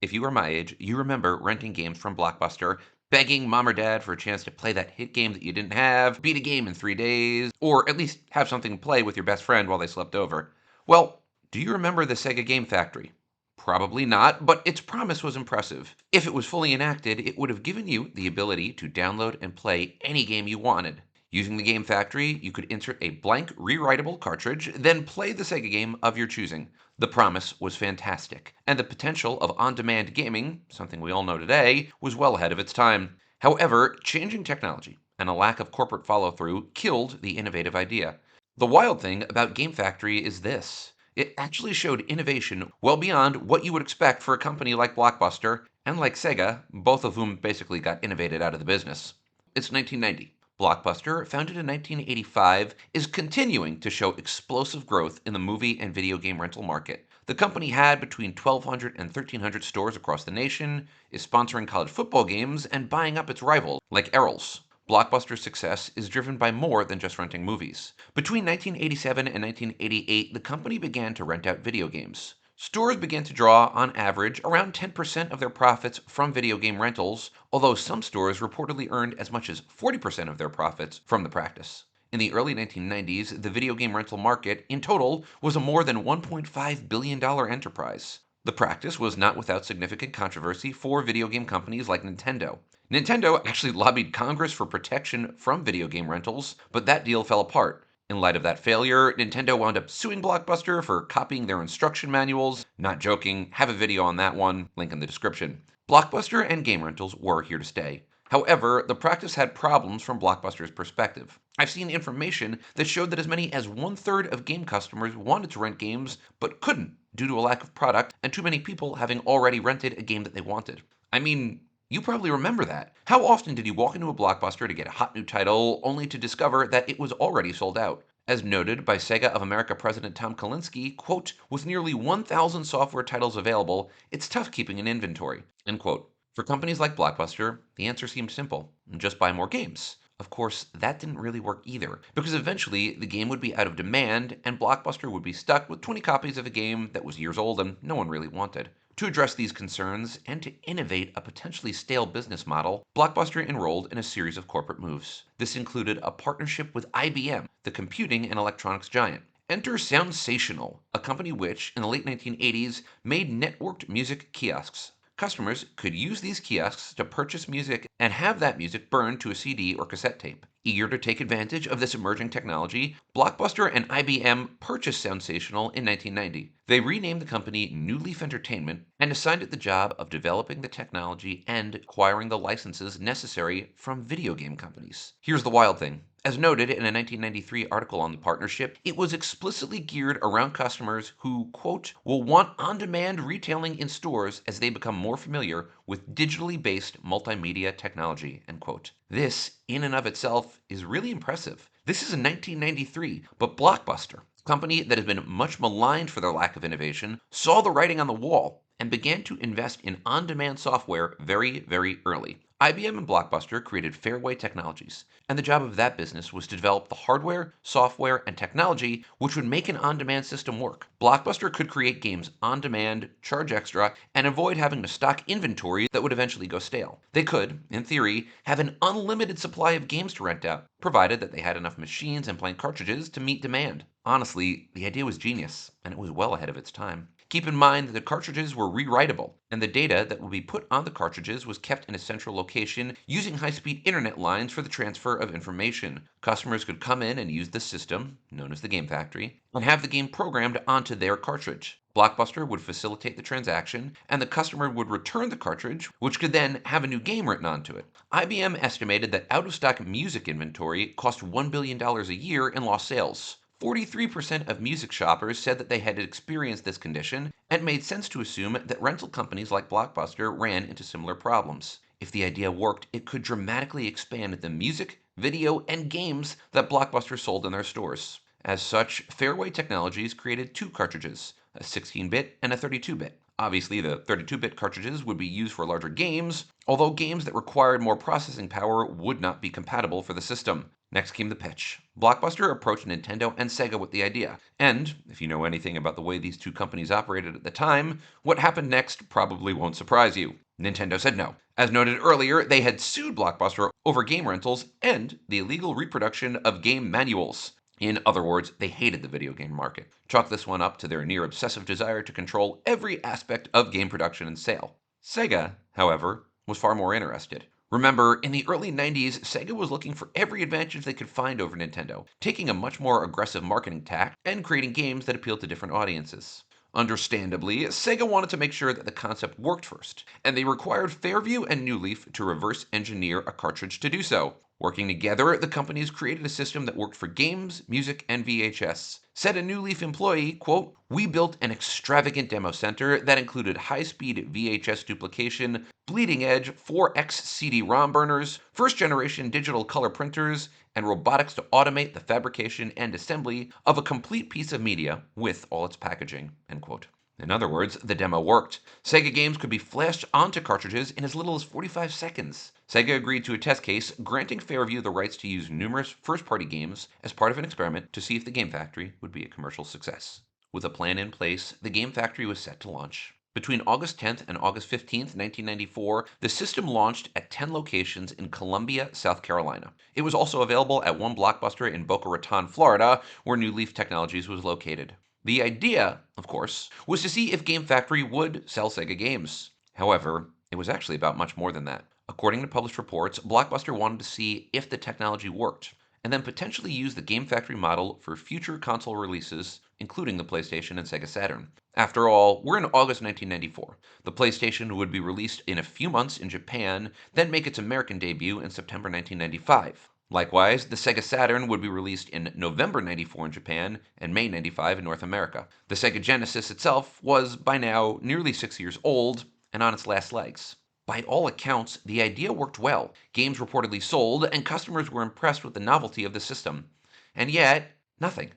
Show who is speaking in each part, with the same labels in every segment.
Speaker 1: If you are my age, you remember renting games from Blockbuster, begging mom or dad for a chance to play that hit game that you didn't have, beat a game in 3 days, or at least have something to play with your best friend while they slept over. Well, do you remember the Sega Game Factory? Probably not, but its promise was impressive. If it was fully enacted, it would have given you the ability to download and play any game you wanted. Using the Game Factory, you could insert a blank, rewritable cartridge, then play the Sega game of your choosing. The promise was fantastic, and the potential of on demand gaming, something we all know today, was well ahead of its time. However, changing technology and a lack of corporate follow through killed the innovative idea. The wild thing about Game Factory is this: it actually showed innovation well beyond what you would expect for a company like Blockbuster and like Sega, both of whom basically got innovated out of the business. It's 1990. Blockbuster, founded in 1985, is continuing to show explosive growth in the movie and video game rental market. The company had between 1,200 and 1,300 stores across the nation, is sponsoring college football games, and buying up its rivals, like Errol's. Blockbuster's success is driven by more than just renting movies. Between 1987 and 1988, the company began to rent out video games. Stores began to draw, on average, around 10% of their profits from video game rentals, although some stores reportedly earned as much as 40% of their profits from the practice. In the early 1990s, the video game rental market, in total, was a more than $1.5 billion enterprise. The practice was not without significant controversy for video game companies like Nintendo. Nintendo actually lobbied Congress for protection from video game rentals, but that deal fell apart. In light of that failure, Nintendo wound up suing Blockbuster for copying their instruction manuals. Not joking, have a video on that one, link in the description. Blockbuster and game rentals were here to stay. However, the practice had problems from Blockbuster's perspective. I've seen information that showed that as many as one-third of game customers wanted to rent games but couldn't due to a lack of product and too many people having already rented a game that they wanted. I mean, you probably remember that. How often did you walk into a Blockbuster to get a hot new title only to discover that it was already sold out? As noted by Sega of America President Tom Kalinske, quote, with nearly 1,000 software titles available, it's tough keeping an inventory, end quote. For companies like Blockbuster, the answer seemed simple: just buy more games. Of course, that didn't really work either, because eventually the game would be out of demand and Blockbuster would be stuck with 20 copies of a game that was years old and no one really wanted. To address these concerns and to innovate a potentially stale business model, Blockbuster enrolled in a series of corporate moves. This included a partnership with IBM, the computing and electronics giant. Enter Soundsational, a company which, in the late 1980s, made networked music kiosks. Customers could use these kiosks to purchase music and have that music burned to a CD or cassette tape. Eager to take advantage of this emerging technology, Blockbuster and IBM purchased Soundsational in 1990. They renamed the company New Leaf Entertainment and assigned it the job of developing the technology and acquiring the licenses necessary from video game companies. Here's the wild thing. As noted in a 1993 article on the partnership, it was explicitly geared around customers who, quote, will want on-demand retailing in stores as they become more familiar with digitally based multimedia technology, end quote. This, in and of itself, is really impressive. This is in 1993, but Blockbuster, a company that has been much maligned for their lack of innovation, saw the writing on the wall and began to invest in on-demand software very, very early. IBM and Blockbuster created Fairway Technologies, and the job of that business was to develop the hardware, software, and technology which would make an on-demand system work. Blockbuster could create games on demand, charge extra, and avoid having to stock inventory that would eventually go stale. They could, in theory, have an unlimited supply of games to rent out, provided that they had enough machines and blank cartridges to meet demand. Honestly, the idea was genius, and it was well ahead of its time. Keep in mind that the cartridges were rewritable, and the data that would be put on the cartridges was kept in a central location using high-speed internet lines for the transfer of information. Customers could come in and use the system, known as the Game Factory, and have the game programmed onto their cartridge. Blockbuster would facilitate the transaction, and the customer would return the cartridge, which could then have a new game written onto it. IBM estimated that out-of-stock music inventory cost $1 billion a year in lost sales. 43% of music shoppers said that they had experienced this condition, and it made sense to assume that rental companies like Blockbuster ran into similar problems. If the idea worked, it could dramatically expand the music, video, and games that Blockbuster sold in their stores. As such, Fairway Technologies created two cartridges, a 16-bit and a 32-bit. Obviously, the 32-bit cartridges would be used for larger games, although games that required more processing power would not be compatible for the system. Next came the pitch. Blockbuster approached Nintendo and Sega with the idea. And, if you know anything about the way these two companies operated at the time, what happened next probably won't surprise you. Nintendo said no. As noted earlier, they had sued Blockbuster over game rentals and the illegal reproduction of game manuals. In other words, they hated the video game market. Chalk this one up to their near obsessive desire to control every aspect of game production and sale. Sega, however, was far more interested. Remember, in the early 90s, Sega was looking for every advantage they could find over Nintendo, taking a much more aggressive marketing tack and creating games that appealed to different audiences. Understandably, Sega wanted to make sure that the concept worked first, and they required Fairview and New Leaf to reverse engineer a cartridge to do so. Working together, the companies created a system that worked for games, music, and VHS. Said a New Leaf employee, quote, "We built an extravagant demo center that included high-speed VHS duplication, bleeding-edge 4x CD-ROM burners, first-generation digital color printers, and robotics to automate the fabrication and assembly of a complete piece of media with all its packaging," end quote. In other words, the demo worked. Sega games could be flashed onto cartridges in as little as 45 seconds. Sega agreed to a test case, granting Fairview the rights to use numerous first-party games as part of an experiment to see if the Game Factory would be a commercial success. With a plan in place, the Game Factory was set to launch. Between August 10th and August 15th, 1994, the system launched at 10 locations in Columbia, South Carolina. It was also available at one Blockbuster in Boca Raton, Florida, where New Leaf Technologies was located. The idea, of course, was to see if Game Factory would sell Sega games. However, it was actually about much more than that. According to published reports, Blockbuster wanted to see if the technology worked, and then potentially use the Game Factory model for future console releases, including the PlayStation and Sega Saturn. After all, we're in August 1994. The PlayStation would be released in a few months in Japan, then make its American debut in September 1995. Likewise, the Sega Saturn would be released in November 94 in Japan and May 95 in North America. The Sega Genesis itself was, by now, nearly 6 years old and on its last legs. By all accounts, the idea worked well. Games reportedly sold, and customers were impressed with the novelty of the system. And yet, nothing.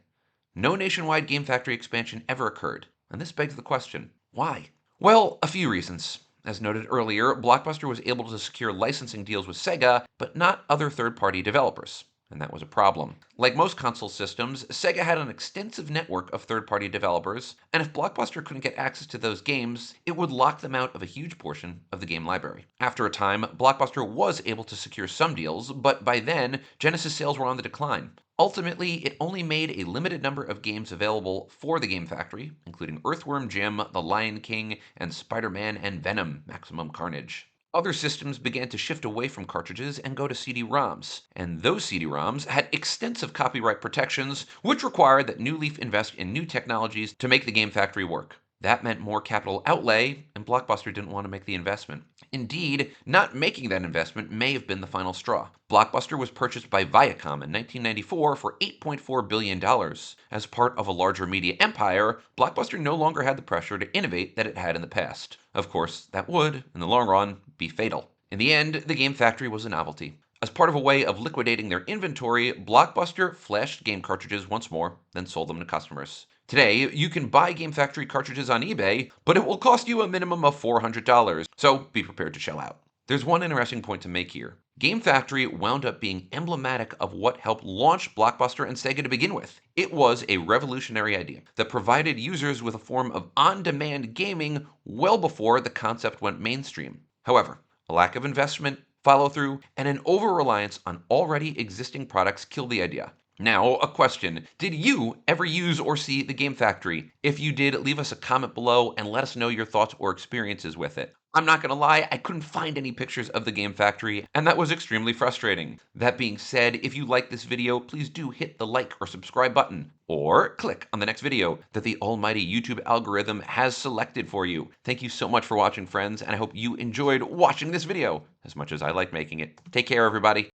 Speaker 1: No nationwide Game Factory expansion ever occurred. And this begs the question, why? Well, a few reasons. As noted earlier, Blockbuster was able to secure licensing deals with Sega, but not other third-party developers. And that was a problem. Like most console systems, Sega had an extensive network of third-party developers, and if Blockbuster couldn't get access to those games, it would lock them out of a huge portion of the game library. After a time, Blockbuster was able to secure some deals, but by then, Genesis sales were on the decline. Ultimately, it only made a limited number of games available for the Game Factory, including Earthworm Jim, The Lion King, and Spider-Man and Venom: Maximum Carnage. Other systems began to shift away from cartridges and go to CD-ROMs, and those CD-ROMs had extensive copyright protections, which required that New Leaf invest in new technologies to make the Game Factory work. That meant more capital outlay, and Blockbuster didn't want to make the investment. Indeed, not making that investment may have been the final straw. Blockbuster was purchased by Viacom in 1994 for $8.4 billion. As part of a larger media empire, Blockbuster no longer had the pressure to innovate that it had in the past. Of course, that would, in the long run, be fatal. In the end, the Game Factory was a novelty. As part of a way of liquidating their inventory, Blockbuster flashed game cartridges once more, then sold them to customers. Today, you can buy Game Factory cartridges on eBay, but it will cost you a minimum of $400, so be prepared to shell out. There's one interesting point to make here. Game Factory wound up being emblematic of what helped launch Blockbuster and Sega to begin with. It was a revolutionary idea that provided users with a form of on-demand gaming well before the concept went mainstream. However, a lack of investment, follow-through, and an over-reliance on already existing products killed the idea. Now, a question. Did you ever use or see the Game Factory? If you did, leave us a comment below and let us know your thoughts or experiences with it. I'm not going to lie, I couldn't find any pictures of the Game Factory, and that was extremely frustrating. That being said, if you like this video, please do hit the like or subscribe button, or click on the next video that the almighty YouTube algorithm has selected for you. Thank you so much for watching, friends, and I hope you enjoyed watching this video as much as I like making it. Take care, everybody.